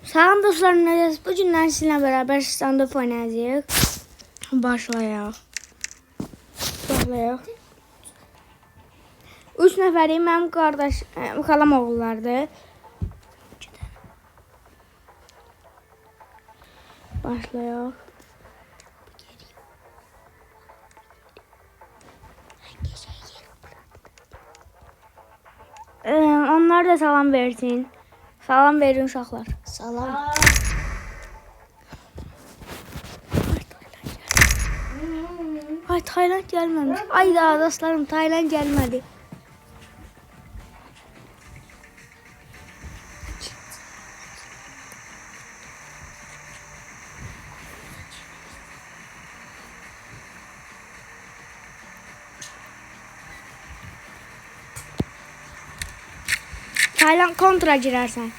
Salam dostlar, necəsiz? Bu gündən sizinlə bərabər stand-up oynayacağıq. Başlayaq. 3 nəfərik, mənim qardaş, xalam oğullardır. Başlayaq. Onlar da salam versin. Salam verin uşaqlar. Salam. Ay, Tayland gəlməmiş. Ay da dostlarım, Tayland gəlmədi. Tayland kontra girərsən.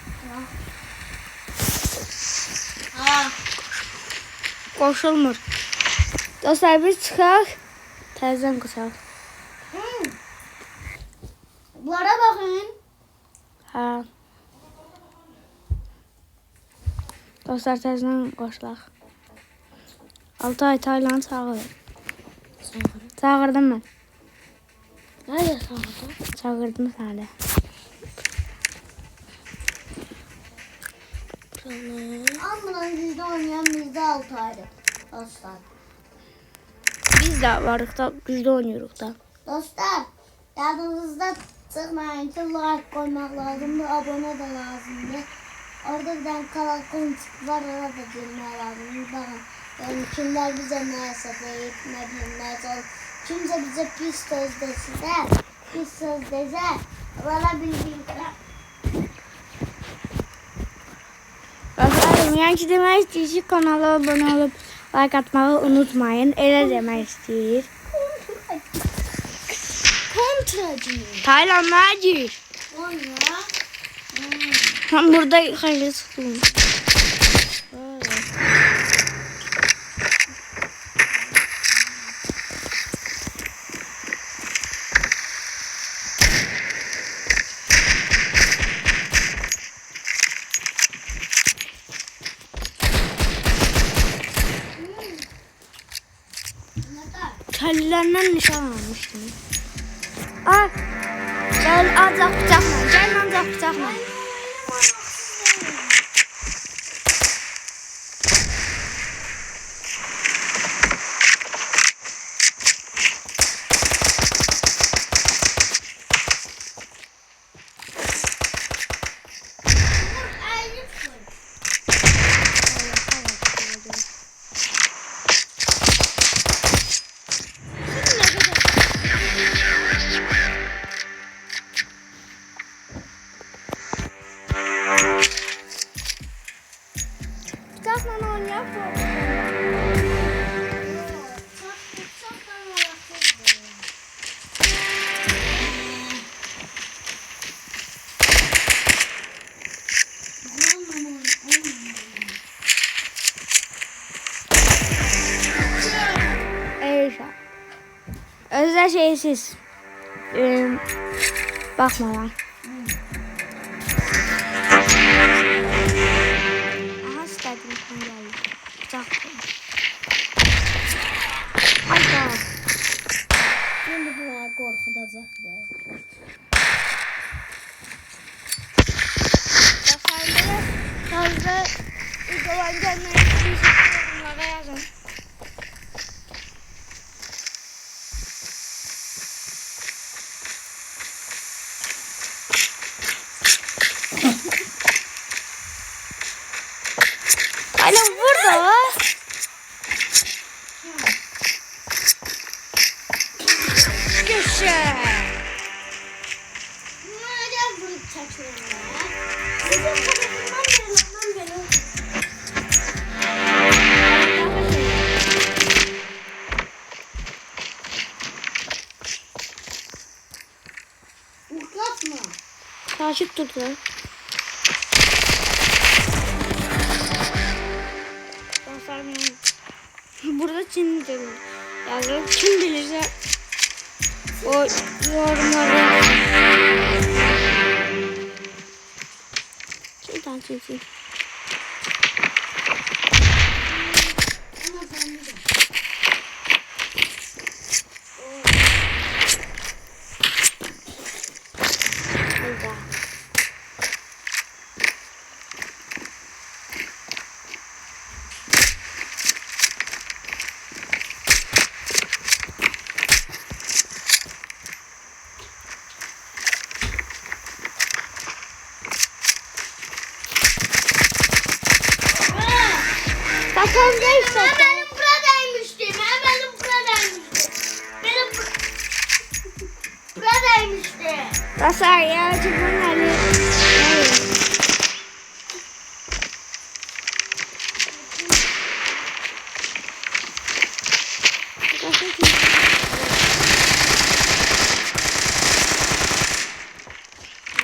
Qoşulmur. Dostlar, biz çıxaq. Təzədən qusaq. Bunlara bakın. Hə. Dostlar, təzədən qoşulaq. Altay, Tayland çağır. Çağırdım mən. Nerede sağda? Çağırdım səni. Ambulan bizde oynayan bizde 6 ayrı. Dostlar. Biz də varıq da, biz də oynayırıq da. Dostlar. Yadınızda çıkmayın ki like koymak lazımdı. Abone de lazımdı. Orada bir tane kalakon var. Ona da girmeye lazımdı. Bakın. Yani kimler bize neyse deyip ne bileyim neyse olur. Kimse bize pis söz dese, pis söz dese, bana bilgiler. Dostlarım, yəni ki, demək istəyir ki, kanala abunə olub like atmağı unutmayın. Elə demək istəyir. Kontracı. Tayland Magic. Sonra. Ben burada xeyli sıxılım. Kəllərindən nişan almışdım. Ay, gel ancaq bıçaqla, gel ancaq bıçaqla. Bıçaqla oynayaq mı? Eyşa. Özdə şeysiz. Baxma lan. Aha, istədim kim gəlir. Bıçaq. Ay da. Şimdi bunlar korkutacaklar. Baxarları fazla videolar gəlmək istəyirsinizlərə yazın. Alo, burada. Geçer. Neden bunu çekiyorlar? Sizin tarafından beri. Uklatma. Takip tut lan. Burada Çin diyor. Yani kim bilirse o yorumları. Çin. Hayda. Bakalım işte. Benim buradaymıştım. Benim buradaymıştım. Benim buradaymıştım. Basar ya çıkın hadi.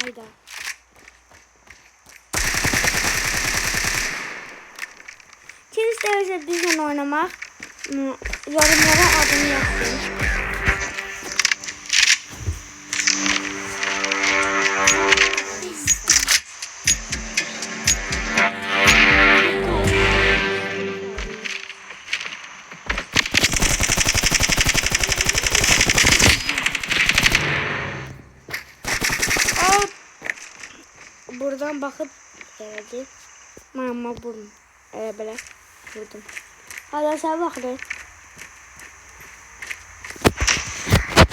Hayda. Kim isterse bizimle oynamak yorumlara adını yazsın. Buradan bakıp geldi. Mama vurdum. Böyle vurdum. Hadi sen bak be.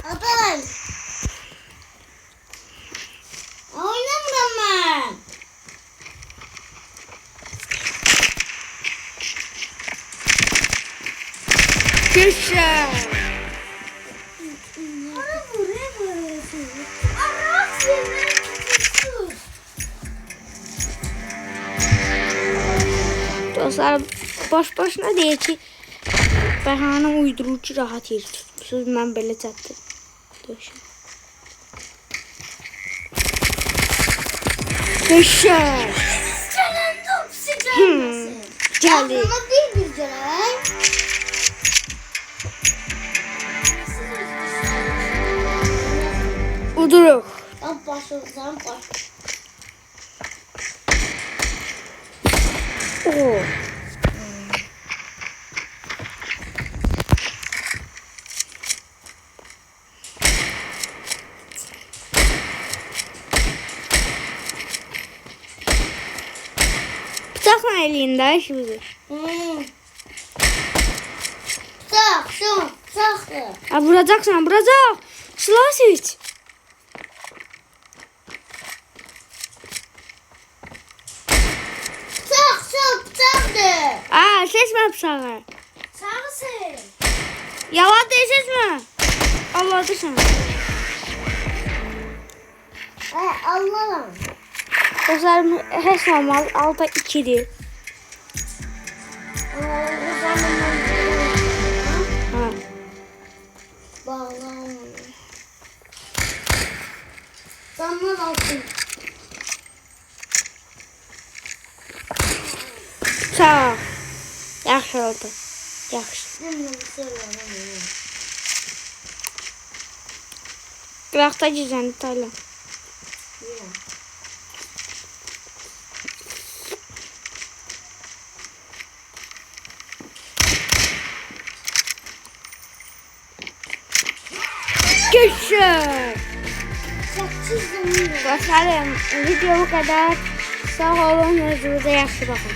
Adam. Oynamıyorum ben. Güzel. Bana buraya vuruyorsun. Aras yemeği tutuyorsun. Dostlar boş boşuna diye ki Bəhranə uydurucu rahat yer tutmuşuz. Mən belə çatdım. Döşək. Senin top sıcağınasın. Gəldik. Ama değil bir canay. Uduruq. Sen başlasın baş. Oo. Bıçaqla eləyində işimizi. Sak, sak, sak. Vuracaqsan, vuracaq. Silah seç. Sak, sak, saktı. Seçmə bıçağı. Saksın. Yalan deyil, seçmə. Allah'dırsan. Allah'ım. Dostlar, heç normal. Alta 2'dir. Ha. Bağlam. Damla altın. Sağ ol. Yaxşı oldu. Yaxşı. Qıraqda gizləni Taylan. Görüşürüz. Dostlarım, video bu kadar. Sağ olun, özünüze yaxşı bakın.